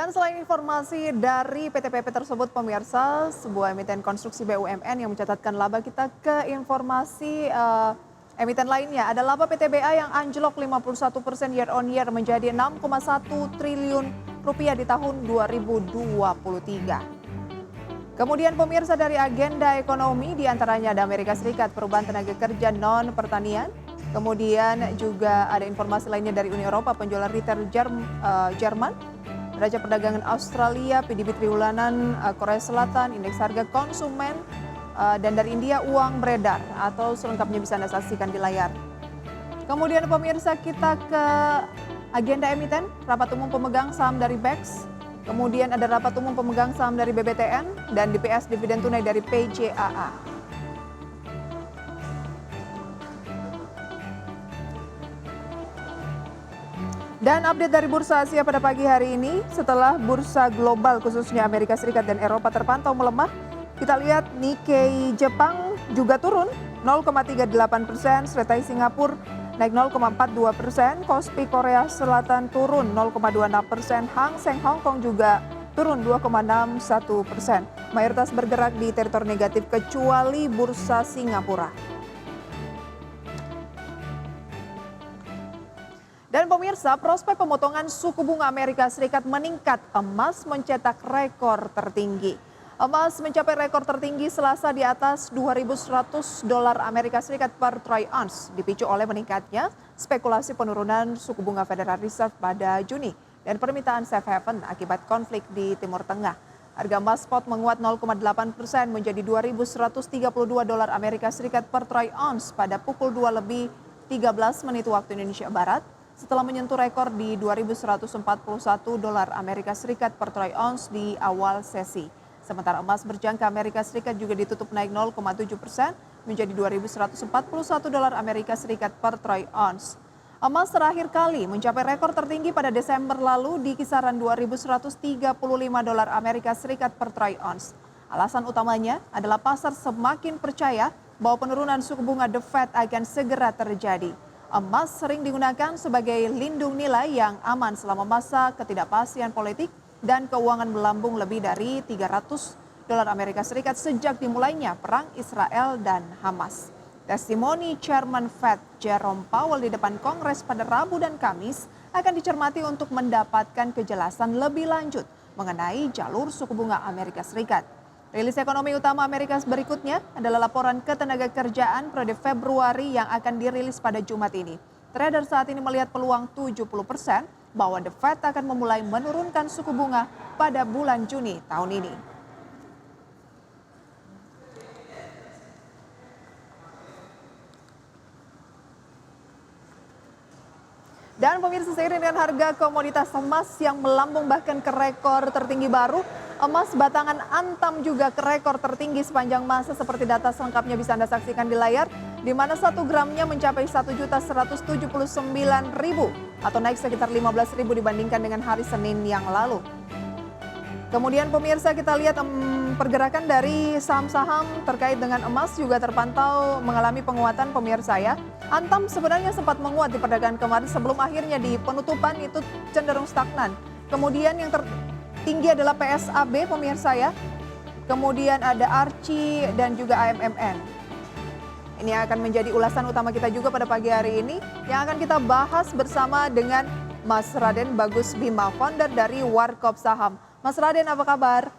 Dan selain informasi dari PT-PP tersebut, pemirsa, sebuah emiten konstruksi BUMN yang mencatatkan laba, kita ke informasi emiten lainnya. Ada laba PTBA yang anjlok 51% year on year menjadi 6,1 triliun rupiah di tahun 2023. Kemudian pemirsa, dari agenda ekonomi diantaranya ada Amerika Serikat, perubahan tenaga kerja non pertanian. Kemudian juga ada informasi lainnya dari Uni Eropa, penjualan retail Jerman, neraca perdagangan Australia, PDB triwulan Korea Selatan, indeks harga konsumen, dan dari India uang beredar, atau selengkapnya bisa Anda saksikan di layar. Kemudian pemirsa, kita ke agenda emiten, rapat umum pemegang saham dari BEX, kemudian ada rapat umum pemegang saham dari BBTN, dan DPS dividen tunai dari PJAA. Dan update dari Bursa Asia pada pagi hari ini, setelah bursa global khususnya Amerika Serikat dan Eropa terpantau melemah, kita lihat Nikkei Jepang juga turun 0,38%, Shanghai Singapura naik 0,42%, Kospi Korea Selatan turun 0,26%, Hang Seng Hong Kong juga turun 2,61%. Mayoritas bergerak di teritori negatif kecuali Bursa Singapura. Dan pemirsa, prospek pemotongan suku bunga Amerika Serikat meningkat, emas mencetak rekor tertinggi. Emas mencapai rekor tertinggi Selasa di atas 2.100 dolar Amerika Serikat per troy ounce, dipicu oleh meningkatnya spekulasi penurunan suku bunga Federal Reserve pada Juni dan permintaan safe haven akibat konflik di Timur Tengah. Harga emas spot menguat 0,8% menjadi 2.132 dolar Amerika Serikat per troy ounce pada pukul 2:13 waktu Indonesia Barat, setelah menyentuh rekor di 2.141 dolar Amerika Serikat per troy ounce di awal sesi. Sementara emas berjangka Amerika Serikat juga ditutup naik 0,7% menjadi 2.141 dolar Amerika Serikat per troy ounce. Emas terakhir kali mencapai rekor tertinggi pada Desember lalu di kisaran 2.135 dolar Amerika Serikat per troy ounce. Alasan utamanya adalah pasar semakin percaya bahwa penurunan suku bunga The Fed akan segera terjadi. Emas sering digunakan sebagai lindung nilai yang aman selama masa ketidakpastian politik dan keuangan melambung lebih dari 300 dolar Amerika Serikat sejak dimulainya perang Israel dan Hamas. Testimoni Chairman Fed Jerome Powell di depan Kongres pada Rabu dan Kamis akan dicermati untuk mendapatkan kejelasan lebih lanjut mengenai jalur suku bunga Amerika Serikat. Rilis ekonomi utama Amerika berikutnya adalah laporan ketenagakerjaan periode Februari yang akan dirilis pada Jumat ini. Trader saat ini melihat peluang 70% bahwa The Fed akan memulai menurunkan suku bunga pada bulan Juni tahun ini. Dan pemirsa, seiring dengan harga komoditas emas yang melambung bahkan ke rekor tertinggi baru, emas batangan Antam juga ke rekor tertinggi sepanjang masa, seperti data selengkapnya bisa Anda saksikan di layar, di mana 1 gramnya mencapai 1.179.000 atau naik sekitar 15.000 dibandingkan dengan hari Senin yang lalu. Kemudian pemirsa, kita lihat pergerakan dari saham-saham terkait dengan emas juga terpantau mengalami penguatan, pemirsa ya. Antam sebenarnya sempat menguat di perdagangan kemarin sebelum akhirnya di penutupan itu cenderung stagnan. Kemudian yang tertinggi adalah PSAB, pemirsa ya. Kemudian ada Archie dan juga AMMN. Ini akan menjadi ulasan utama kita juga pada pagi hari ini yang akan kita bahas bersama dengan Mas Raden Bagus Bima, founder dari Warkop Saham. Mas Raden, apa kabar?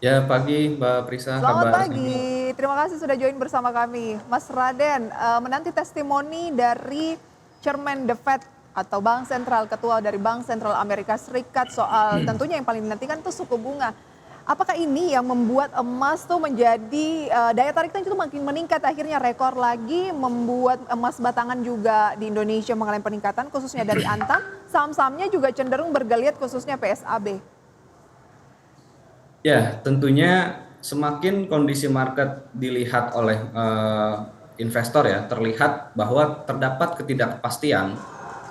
Ya, pagi Mbak Prisa, Selamat kabar pagi, terima kasih sudah join bersama kami. Mas Raden, menanti testimoni dari Chairman The Fed atau Bank Sentral, Ketua dari Bank Sentral Amerika Serikat soal tentunya yang paling dinantikan itu suku bunga. Apakah ini yang membuat emas tuh menjadi daya tariknya itu makin meningkat, akhirnya rekor lagi, membuat emas batangan juga di Indonesia mengalami peningkatan khususnya dari Antam, saham-sahamnya juga cenderung bergeliat khususnya PSAB. Ya, tentunya semakin kondisi market dilihat oleh investor ya, terlihat bahwa terdapat ketidakpastian,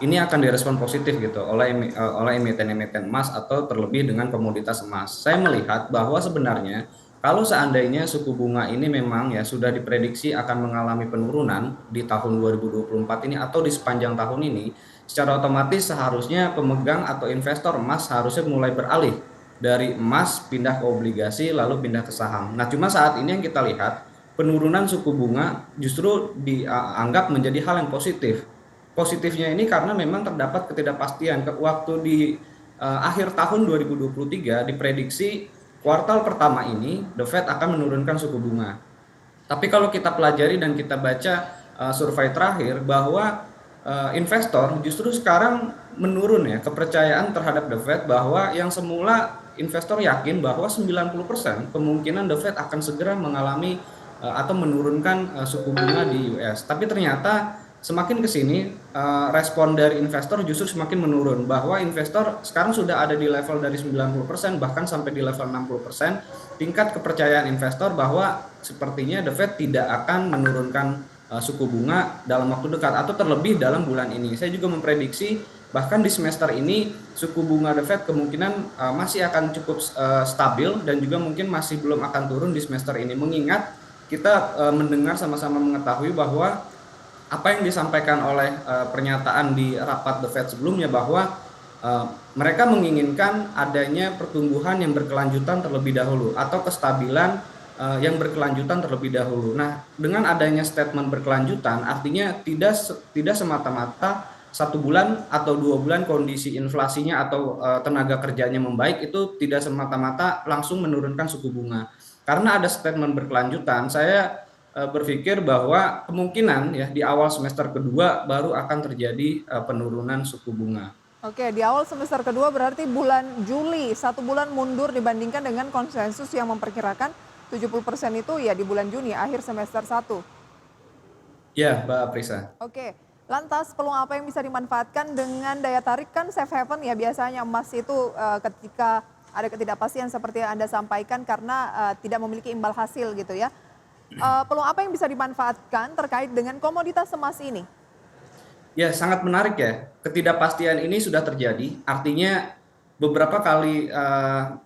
ini akan direspon positif gitu oleh emiten-emiten emas atau terlebih dengan komoditas emas. Saya melihat bahwa sebenarnya kalau seandainya suku bunga ini memang ya sudah diprediksi akan mengalami penurunan di tahun 2024 ini atau di sepanjang tahun ini, secara otomatis seharusnya pemegang atau investor emas harusnya mulai beralih dari emas pindah ke obligasi lalu pindah ke saham. Nah, cuma saat ini yang kita lihat penurunan suku bunga justru dianggap menjadi hal yang positif. Positifnya ini karena memang terdapat ketidakpastian ke waktu di akhir tahun 2023 diprediksi kuartal pertama ini The Fed akan menurunkan suku bunga. Tapi kalau kita pelajari dan kita baca survei terakhir bahwa investor justru sekarang menurun ya kepercayaan terhadap The Fed, bahwa yang semula investor yakin bahwa 90% kemungkinan The Fed akan segera mengalami atau menurunkan suku bunga di US. Tapi ternyata semakin ke sini respon dari investor justru semakin menurun, bahwa investor sekarang sudah ada di level dari 90% bahkan sampai di level 60%. Tingkat kepercayaan investor bahwa sepertinya The Fed tidak akan menurunkan suku bunga dalam waktu dekat atau terlebih dalam bulan ini. Saya juga memprediksi bahkan di semester ini suku bunga The Fed kemungkinan masih akan cukup stabil dan juga mungkin masih belum akan turun di semester ini, mengingat kita mendengar sama-sama mengetahui bahwa apa yang disampaikan oleh pernyataan di rapat The Fed sebelumnya, bahwa mereka menginginkan adanya pertumbuhan yang berkelanjutan terlebih dahulu atau kestabilan yang berkelanjutan terlebih dahulu. Nah, dengan adanya statement berkelanjutan artinya tidak semata-mata 1 bulan atau 2 bulan kondisi inflasinya atau tenaga kerjanya membaik itu tidak semata-mata langsung menurunkan suku bunga. Karena ada statement berkelanjutan, saya berpikir bahwa kemungkinan ya di awal semester kedua baru akan terjadi penurunan suku bunga. Oke, di awal semester kedua berarti bulan Juli, 1 bulan mundur dibandingkan dengan konsensus yang memperkirakan 70% itu ya di bulan Juni, akhir semester 1. Ya, Mbak Prisa. Oke, lantas peluang apa yang bisa dimanfaatkan dengan daya tarik? Kan safe haven ya biasanya emas itu ketika ada ketidakpastian seperti yang Anda sampaikan karena tidak memiliki imbal hasil gitu ya. Peluang apa yang bisa dimanfaatkan terkait dengan komoditas emas ini? Ya, sangat menarik ya. Ketidakpastian ini sudah terjadi, artinya beberapa kali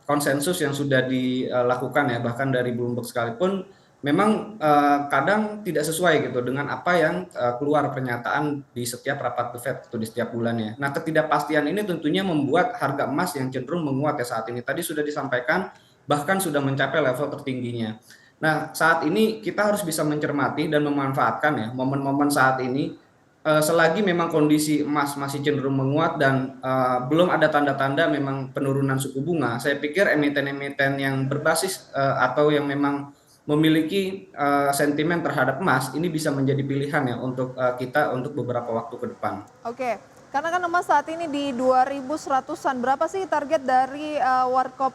konsensus yang sudah dilakukan ya, bahkan dari Bloomberg sekalipun, memang kadang tidak sesuai gitu dengan apa yang keluar pernyataan di setiap rapat The Fed atau di setiap bulannya. Nah, ketidakpastian ini tentunya membuat harga emas yang cenderung menguat ya saat ini. Tadi sudah disampaikan, bahkan sudah mencapai level tertingginya. Nah, saat ini kita harus bisa mencermati dan memanfaatkan ya momen-momen saat ini. Selagi memang kondisi emas masih cenderung menguat dan belum ada tanda-tanda memang penurunan suku bunga, saya pikir emiten-emiten yang berbasis atau yang memang memiliki sentimen terhadap emas ini bisa menjadi pilihan ya untuk kita untuk beberapa waktu ke depan. Oke, karena kan emas saat ini di 2.100-an, berapa sih target dari Warkop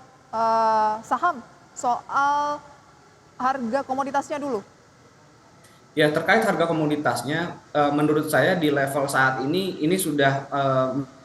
saham soal harga komoditasnya dulu? Ya, terkait harga komoditasnya, menurut saya di level saat ini sudah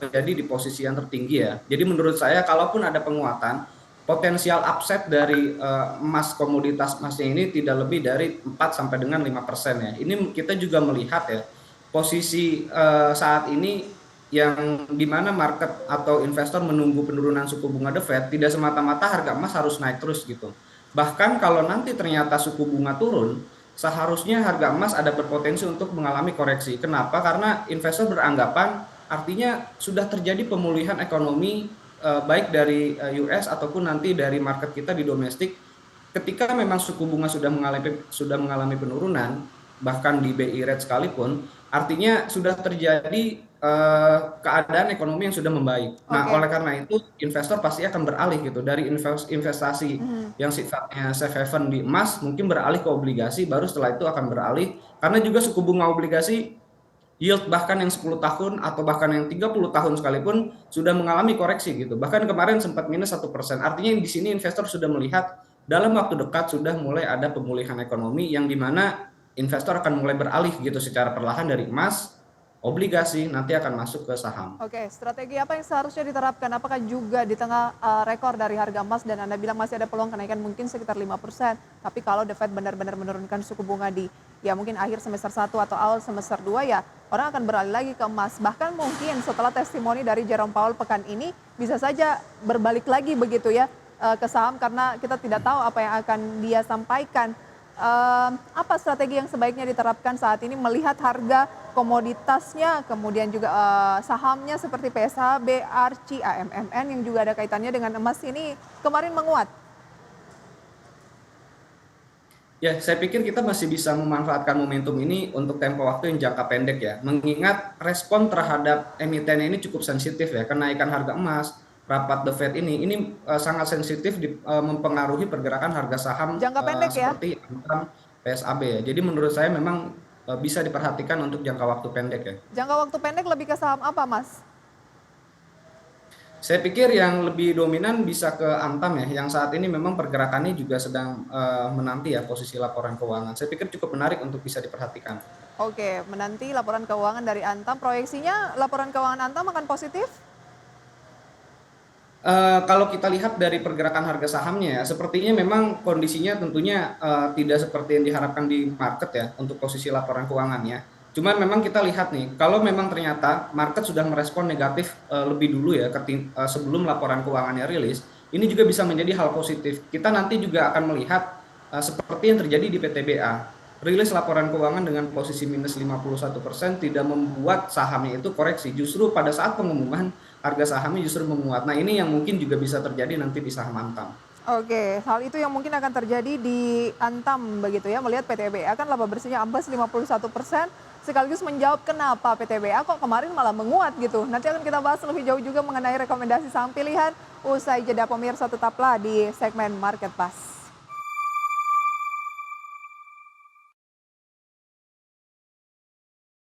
menjadi di posisi yang tertinggi ya. Jadi menurut saya kalaupun ada penguatan, potensial upside dari emas komoditas emasnya ini tidak lebih dari 4 sampai dengan 5% ya. Ini kita juga melihat ya, posisi saat ini yang dimana market atau investor menunggu penurunan suku bunga The Fed, tidak semata-mata harga emas harus naik terus gitu. Bahkan kalau nanti ternyata suku bunga turun, seharusnya harga emas ada berpotensi untuk mengalami koreksi. Kenapa? Karena investor beranggapan artinya sudah terjadi pemulihan ekonomi baik dari US ataupun nanti dari market kita di domestik. Ketika memang suku bunga sudah mengalami penurunan, bahkan di BI rate sekalipun, artinya sudah terjadi keadaan ekonomi yang sudah membaik. Nah, oleh karena itu investor pasti akan beralih gitu dari investasi yang sifatnya safe haven di emas mungkin beralih ke obligasi, baru setelah itu akan beralih karena juga suku bunga obligasi yield bahkan yang 10 tahun atau bahkan yang 30 tahun sekalipun sudah mengalami koreksi gitu. Bahkan kemarin sempat minus 1%. Artinya di sini investor sudah melihat dalam waktu dekat sudah mulai ada pemulihan ekonomi yang dimana investor akan mulai beralih gitu secara perlahan dari emas, obligasi, nanti akan masuk ke saham. Oke, strategi apa yang seharusnya diterapkan? Apakah juga di tengah rekor dari harga emas dan Anda bilang masih ada peluang kenaikan mungkin sekitar 5%, tapi kalau The Fed benar-benar menurunkan suku bunga di ya mungkin akhir semester 1 atau awal semester 2 ya orang akan beralih lagi ke emas. Bahkan mungkin setelah testimoni dari Jerome Powell pekan ini bisa saja berbalik lagi begitu ya ke saham karena kita tidak tahu apa yang akan dia sampaikan. Apa strategi yang sebaiknya diterapkan saat ini melihat harga komoditasnya, kemudian juga sahamnya seperti PSHB, ARCI, AMMN yang juga ada kaitannya dengan emas ini kemarin menguat? Ya, saya pikir kita masih bisa memanfaatkan momentum ini untuk tempo waktu yang jangka pendek ya. Mengingat respon terhadap emiten ini cukup sensitif ya. Kenaikan harga emas, rapat The Fed ini sangat sensitif mempengaruhi pergerakan harga saham Jangka pendek ya? seperti Antam, PSAB ya. Jadi menurut saya memang bisa diperhatikan untuk jangka waktu pendek ya. Jangka waktu pendek lebih ke saham apa, Mas? Saya pikir yang lebih dominan bisa ke Antam ya, yang saat ini memang pergerakannya juga sedang menanti ya posisi laporan keuangan. Saya pikir cukup menarik untuk bisa diperhatikan. Oke, menanti laporan keuangan dari Antam. Proyeksinya laporan keuangan Antam akan positif? Kalau kita lihat dari pergerakan harga sahamnya ya, sepertinya memang kondisinya tentunya tidak seperti yang diharapkan di market ya untuk posisi laporan keuangannya. Cuman memang kita lihat nih, kalau memang ternyata market sudah merespon negatif lebih dulu ya sebelum laporan keuangannya rilis, ini juga bisa menjadi hal positif. Kita nanti juga akan melihat seperti yang terjadi di PTBA. Rilis laporan keuangan dengan posisi minus 51% tidak membuat sahamnya itu koreksi. Justru pada saat pengumuman harga sahamnya justru menguat. Nah, ini yang mungkin juga bisa terjadi nanti di saham Antam. Oke, hal itu yang mungkin akan terjadi di Antam begitu ya, melihat PTBA kan laba bersihnya ambles 51%, sekaligus menjawab kenapa PTBA kok kemarin malah menguat gitu. Nanti akan kita bahas lebih jauh juga mengenai rekomendasi saham pilihan usai jeda pemirsa, tetaplah di segmen Market Pass.